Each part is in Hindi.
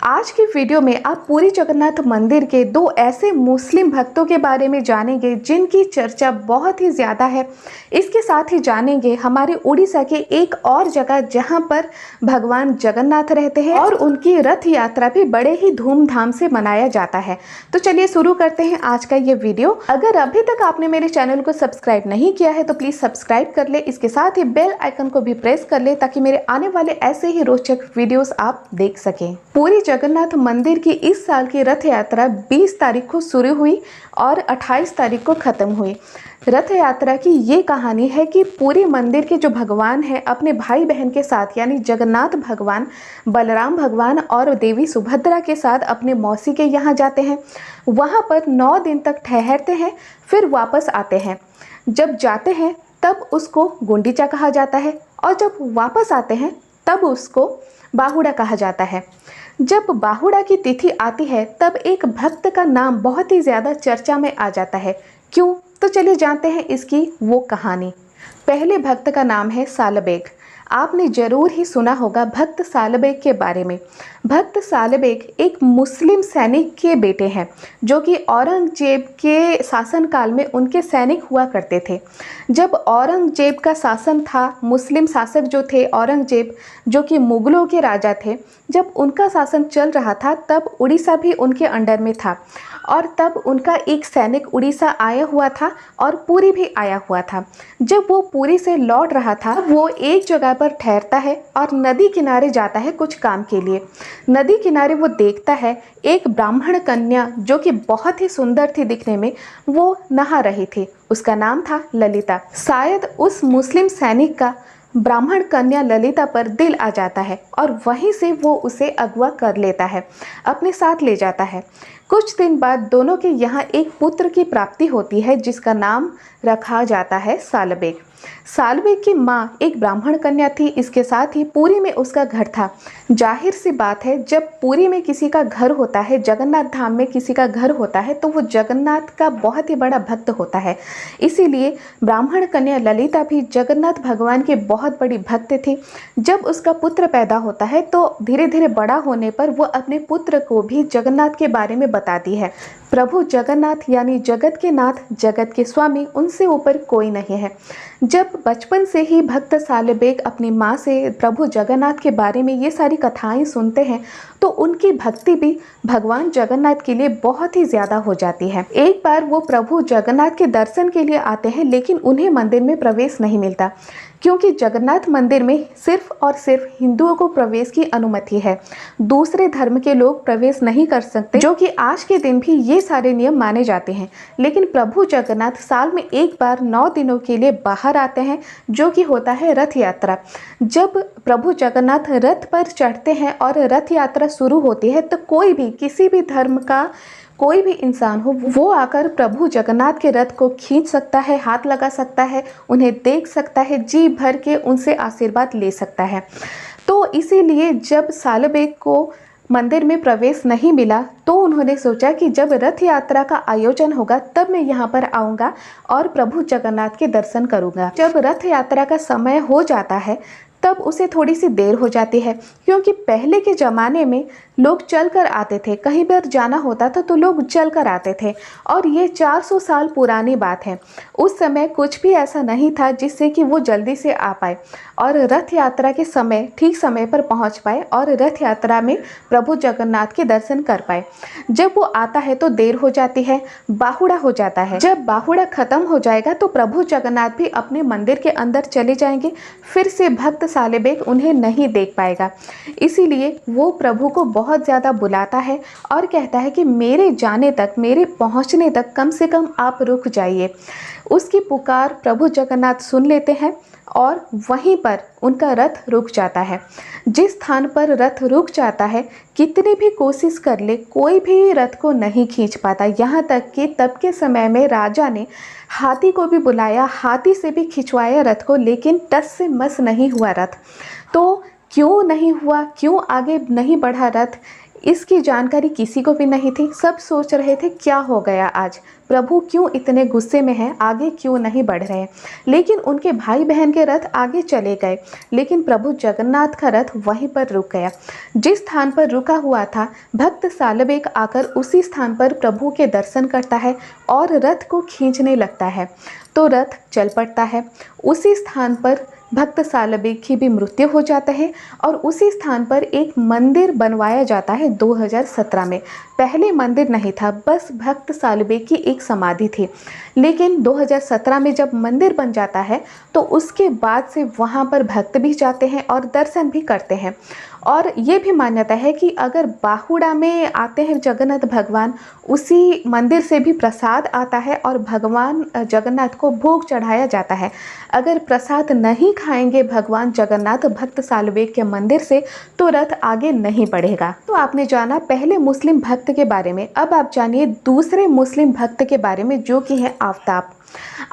आज की वीडियो में आप पुरी जगन्नाथ मंदिर के दो ऐसे मुस्लिम भक्तों के बारे में जानेंगे जिनकी चर्चा बहुत ही ज़्यादा है। इसके साथ ही जानेंगे हमारे उड़ीसा के एक और जगह जहां पर भगवान जगन्नाथ रहते हैं और उनकी रथ यात्रा भी बड़े ही धूमधाम से मनाया जाता है। तो चलिए शुरू करते हैं आज का ये वीडियो। अगर अभी तक आपने मेरे चैनल को सब्सक्राइब नहीं किया है तो प्लीज़ सब्सक्राइब कर ले। इसके साथ ही बेल आइकन को भी प्रेस कर ले ताकि मेरे आने वाले ऐसे ही रोचक वीडियोस आप देख सकें। पुरी जगन्नाथ मंदिर की इस साल की रथ यात्रा 20 तारीख को शुरू हुई और 28 तारीख को ख़त्म हुई। रथ यात्रा की ये कहानी है कि पूरी मंदिर के जो भगवान हैं अपने भाई बहन के साथ यानी जगन्नाथ भगवान, बलराम भगवान और देवी सुभद्रा के साथ अपने मौसी के यहाँ जाते हैं। वहाँ पर 9 दिन तक ठहरते हैं, फिर वापस आते हैं। जब जाते हैं तब उसको गुंडीचा कहा जाता है और जब वापस आते हैं तब उसको बाहुड़ा कहा जाता है। जब बाहुड़ा की तिथि आती है तब एक भक्त का नाम बहुत ही ज़्यादा चर्चा में आ जाता है। क्यों? तो चलिए जानते हैं इसकी वो कहानी। पहले भक्त का नाम है सालबेग। आपने ज़रूर ही सुना होगा भक्त सालबेग के बारे में। भक्त सालबेग एक मुस्लिम सैनिक के बेटे हैं जो कि औरंगजेब के शासनकाल में उनके सैनिक हुआ करते थे। जब औरंगजेब का शासन था, मुस्लिम शासक जो थे औरंगजेब जो कि मुगलों के राजा थे, जब उनका शासन चल रहा था तब उड़ीसा भी उनके अंडर में था और तब उनका एक सैनिक उड़ीसा आया हुआ था और पुरी भी आया हुआ था। जब वो पुरी से लौट रहा था वो एक जगह पर ठहरता है और नदी किनारे जाता है कुछ काम के लिए। नदी किनारे वो देखता है एक ब्राह्मण कन्या जो कि बहुत ही सुंदर थी दिखने में, वो नहा रही थी। उसका नाम था ललिता। शायद उस मुस्लिम सैनिक का ब्राह्मण कन्या ललिता पर दिल आ जाता है और वहीं से वो उसे अगवा कर लेता है, अपने साथ ले जाता है। कुछ दिन बाद दोनों के यहाँ एक पुत्र की प्राप्ति होती है जिसका नाम रखा जाता है सालबेग। सालबेग की माँ एक ब्राह्मण कन्या थी, इसके साथ ही पुरी में उसका घर था। जाहिर सी बात है जब पुरी में किसी का घर होता है, जगन्नाथ धाम में किसी का घर होता है तो वो जगन्नाथ का बहुत ही बड़ा भक्त होता है। इसीलिए ब्राह्मण कन्या ललिता भी जगन्नाथ भगवान की बहुत बड़ी भक्त थी। जब उसका पुत्र पैदा होता है तो धीरे धीरे बड़ा होने पर वो अपने पुत्र को भी जगन्नाथ के बारे में बताती है। प्रभु जगन्नाथ यानी जगत के नाथ, जगत के स्वामी, उनसे ऊपर कोई नहीं है। जब बचपन से ही भक्त सालबेग अपनी माँ से प्रभु जगन्नाथ के बारे में ये सारी कथाएं सुनते हैं तो उनकी भक्ति भी भगवान जगन्नाथ के लिए बहुत ही ज़्यादा हो जाती है। एक बार वो प्रभु जगन्नाथ के दर्शन के लिए आते हैं लेकिन उन्हें मंदिर में प्रवेश नहीं मिलता क्योंकि जगन्नाथ मंदिर में सिर्फ और सिर्फ हिंदुओं को प्रवेश की अनुमति है। दूसरे धर्म के लोग प्रवेश नहीं कर सकते, जो कि आज के दिन भी ये सारे नियम माने जाते हैं। लेकिन प्रभु जगन्नाथ साल में एक बार 9 दिनों के लिए बाहर आते हैं जो कि होता है रथ यात्रा। जब प्रभु जगन्नाथ रथ पर चढ़ते हैं और रथ यात्रा शुरू होती है तो कोई भी किसी भी धर्म का कोई भी इंसान हो वो आकर प्रभु जगन्नाथ के रथ को खींच सकता है, हाथ लगा सकता है, उन्हें देख सकता है, जी भर के उनसे आशीर्वाद ले सकता है। तो इसीलिए जब सालबेग को मंदिर में प्रवेश नहीं मिला तो उन्होंने सोचा कि जब रथ यात्रा का आयोजन होगा तब मैं यहाँ पर आऊँगा और प्रभु जगन्नाथ के दर्शन करूँगा। जब रथ यात्रा का समय हो जाता है तब उसे थोड़ी सी देर हो जाती है क्योंकि पहले के ज़माने में लोग चल कर आते थे, कहीं पर जाना होता था तो लोग चल कर आते थे और ये 400 साल पुरानी बात है। उस समय कुछ भी ऐसा नहीं था जिससे कि वो जल्दी से आ पाए और रथ यात्रा के समय ठीक समय पर पहुंच पाए और रथ यात्रा में प्रभु जगन्नाथ के दर्शन कर पाए। जब वो आता है तो देर हो जाती है, बाहुड़ा हो जाता है। जब बाहुड़ा खत्म हो जाएगा तो प्रभु जगन्नाथ भी अपने मंदिर के अंदर चले जाएंगे, फिर से भक्त सालबेग उन्हें नहीं देख पाएगा। इसीलिए वो प्रभु को बहुत ज़्यादा बुलाता है और कहता है कि मेरे जाने तक, मेरे पहुंचने तक कम से कम आप रुक जाइए। उसकी पुकार प्रभु जगन्नाथ सुन लेते हैं और वहीं पर उनका रथ रुक जाता है। जिस स्थान पर रथ रुक जाता है कितनी भी कोशिश कर ले कोई भी रथ को नहीं खींच पाता। यहाँ तक कि तब के समय में राजा ने हाथी को भी बुलाया, हाथी से भी खिंचवाया रथ को, लेकिन टस से मस नहीं हुआ रथ। तो क्यों नहीं हुआ, क्यों आगे नहीं बढ़ा रथ, इसकी जानकारी किसी को भी नहीं थी। सब सोच रहे थे क्या हो गया आज, प्रभु क्यों इतने गुस्से में हैं, आगे क्यों नहीं बढ़ रहे। लेकिन उनके भाई बहन के रथ आगे चले गए, लेकिन प्रभु जगन्नाथ का रथ वहीं पर रुक गया। जिस स्थान पर रुका हुआ था, भक्त सालबेग आकर उसी स्थान पर प्रभु के दर्शन करता है और रथ को खींचने लगता है, तो रथ चल पड़ता है। उसी स्थान पर भक्त सालबेग की भी मृत्यु हो जाता है और उसी स्थान पर एक मंदिर बनवाया जाता है 2017 में। पहले मंदिर नहीं था, बस भक्त सालबेग की एक समाधि थी। लेकिन 2017 में जब मंदिर बन जाता है तो उसके बाद से वहाँ पर भक्त भी जाते हैं और दर्शन भी करते हैं। और ये भी मान्यता है कि अगर बाहुड़ा में आते हैं जगन्नाथ भगवान, उसी मंदिर से भी प्रसाद आता है और भगवान जगन्नाथ को भोग चढ़ाया जाता है। अगर प्रसाद नहीं खाएंगे भगवान जगन्नाथ भक्त सालबेग के मंदिर से, तो रथ आगे नहीं बढ़ेगा। तो आपने जाना पहले मुस्लिम भक्त के बारे में। अब आप जानिए दूसरे मुस्लिम भक्त के बारे में, जो कि है आफताब।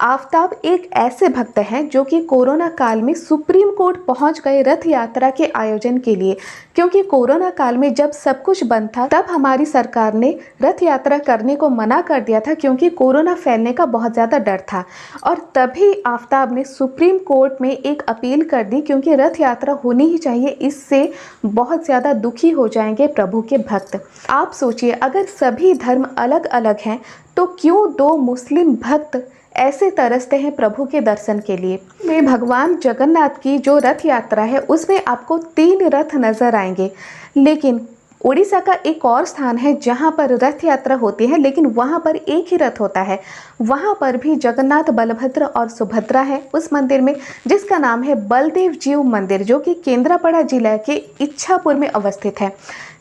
आफताब एक ऐसे भक्त हैं जो कि कोरोना काल में सुप्रीम कोर्ट पहुंच गए रथ यात्रा के आयोजन के लिए, क्योंकि कोरोना काल में जब सब कुछ बंद था तब हमारी सरकार ने रथ यात्रा करने को मना कर दिया था, क्योंकि कोरोना फैलने का बहुत ज़्यादा डर था। और तभी आफताब ने सुप्रीम कोर्ट में एक अपील कर दी, क्योंकि रथ यात्रा होनी ही चाहिए, इससे बहुत ज़्यादा दुखी हो जाएंगे प्रभु के भक्त। आप सोचिए, अगर सभी धर्म अलग अलग हैं तो क्यों दो मुस्लिम भक्त ऐसे तरसते हैं प्रभु के दर्शन के लिए। में भगवान जगन्नाथ की जो रथ यात्रा है उसमें आपको 3 रथ नजर आएंगे। लेकिन उड़ीसा का एक और स्थान है जहां पर रथ यात्रा होती है, लेकिन वहां पर एक ही रथ होता है। वहां पर भी जगन्नाथ, बलभद्र और सुभद्रा है उस मंदिर में, जिसका नाम है बलदेव जीव मंदिर, जो कि केंद्रापड़ा जिला के इच्छापुर में अवस्थित है।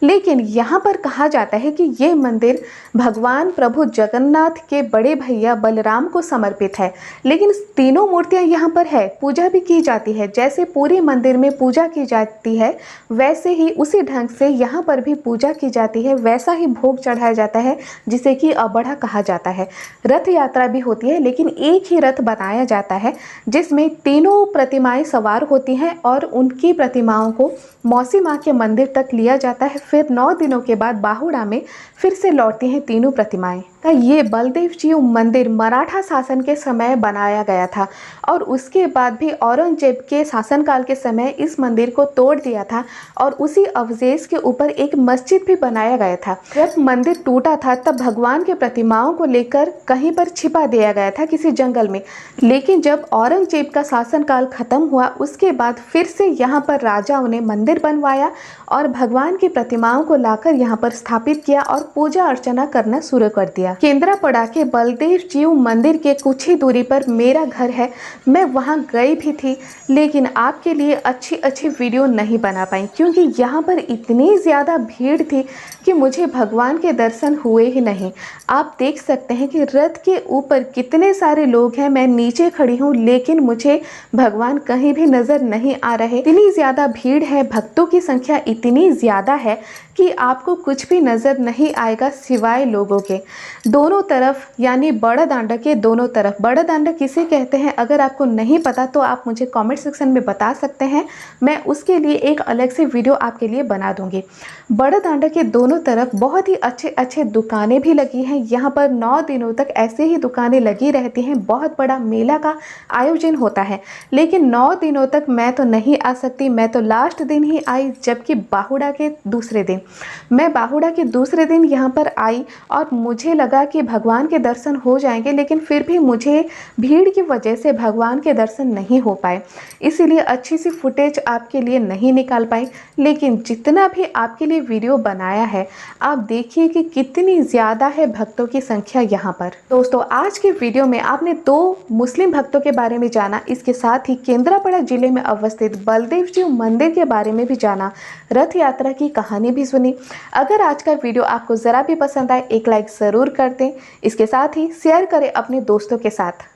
लेकिन यहाँ पर कहा जाता है कि ये मंदिर भगवान प्रभु जगन्नाथ के बड़े भैया बलराम को समर्पित है। लेकिन तीनों मूर्तियाँ यहाँ पर है, पूजा भी की जाती है। जैसे पूरे मंदिर में पूजा की जाती है, वैसे ही उसी ढंग से यहाँ पर भी पूजा की जाती है, वैसा ही भोग चढ़ाया जाता है, जिसे कि अबड़ा कहा जाता है। रथ यात्रा भी होती है, लेकिन एक ही रथ बनाया जाता है जिसमें तीनों प्रतिमाएं सवार होती हैं और उनकी प्रतिमाओं को मौसी माँ के मंदिर तक लिया जाता है। फिर 9 दिनों के बाद बाहुड़ा में फिर से लौटती हैं तीनों प्रतिमाएं। ये बलदेव जीव मंदिर मराठा शासन के समय बनाया गया था और उसके बाद भी औरंगजेब के शासनकाल के समय इस मंदिर को तोड़ दिया था और उसी अवशेष के ऊपर एक मस्जिद भी बनाया गया था। जब मंदिर टूटा था तब भगवान के प्रतिमाओं को लेकर कहीं पर छिपा दिया गया था किसी जंगल में। लेकिन जब औरंगजेब का शासनकाल खत्म हुआ, उसके बाद फिर से यहाँ पर राजाओं ने मंदिर बनवाया और भगवान की प्रतिमाओं को लाकर यहाँ पर स्थापित किया और पूजा अर्चना करना शुरू कर दिया। केंद्रापड़ा के बलदेव जीव मंदिर के कुछ ही दूरी पर मेरा घर है। मैं वहाँ गई भी थी, लेकिन आपके लिए अच्छी वीडियो नहीं बना पाई, क्योंकि यहाँ पर इतनी ज़्यादा भीड़ थी कि मुझे भगवान के दर्शन हुए ही नहीं। आप देख सकते हैं कि रथ के ऊपर कितने सारे लोग हैं। मैं नीचे खड़ी हूँ, लेकिन मुझे भगवान कहीं भी नज़र नहीं आ रहे। इतनी ज़्यादा भीड़ है, भक्तों की संख्या इतनी ज़्यादा है कि आपको कुछ भी नज़र नहीं आएगा सिवाय लोगों के। दोनों तरफ, यानी बड़ा दांडा के दोनों तरफ, बड़ा दांडा किसे कहते हैं अगर आपको नहीं पता तो आप मुझे कमेंट सेक्शन में बता सकते हैं। मैं उसके लिए एक अलग से वीडियो आपके लिए बना दूंगी। बड़ा दांडा के दोनों तरफ बहुत ही अच्छे दुकानें भी लगी हैं। यहाँ पर 9 दिनों तक ऐसे ही दुकानें लगी रहती हैं। बहुत बड़ा मेला का आयोजन होता है, लेकिन 9 दिनों तक मैं तो नहीं आ सकती। मैं तो लास्ट दिन ही आई, जबकि बाहुड़ा के दूसरे दिन। मैं बाहुड़ा के दूसरे दिन यहाँ पर आई और मुझे लगा कि भगवान के दर्शन हो जाएंगे, लेकिन फिर भी मुझे भीड़ की वजह से भगवान के दर्शन नहीं हो पाए, इसीलिए अच्छी सी फुटेज आपके लिए नहीं निकाल पाई। लेकिन जितना भी आपके लिए वीडियो बनाया है, आप देखिए कि कितनी ज़्यादा है भक्तों की संख्या यहाँ पर। दोस्तों, आज के वीडियो में आपने 2 मुस्लिम भक्तों के बारे में जाना, इसके साथ ही केंद्रापड़ा जिले में अवस्थित बलदेव जीव मंदिर के बारे में भी जाना, रथ यात्रा की कहानी भी सुनी। अगर आज का वीडियो आपको ज़रा भी पसंद आए, एक लाइक ज़रूर कर दें। इसके साथ ही शेयर करें अपने दोस्तों के साथ।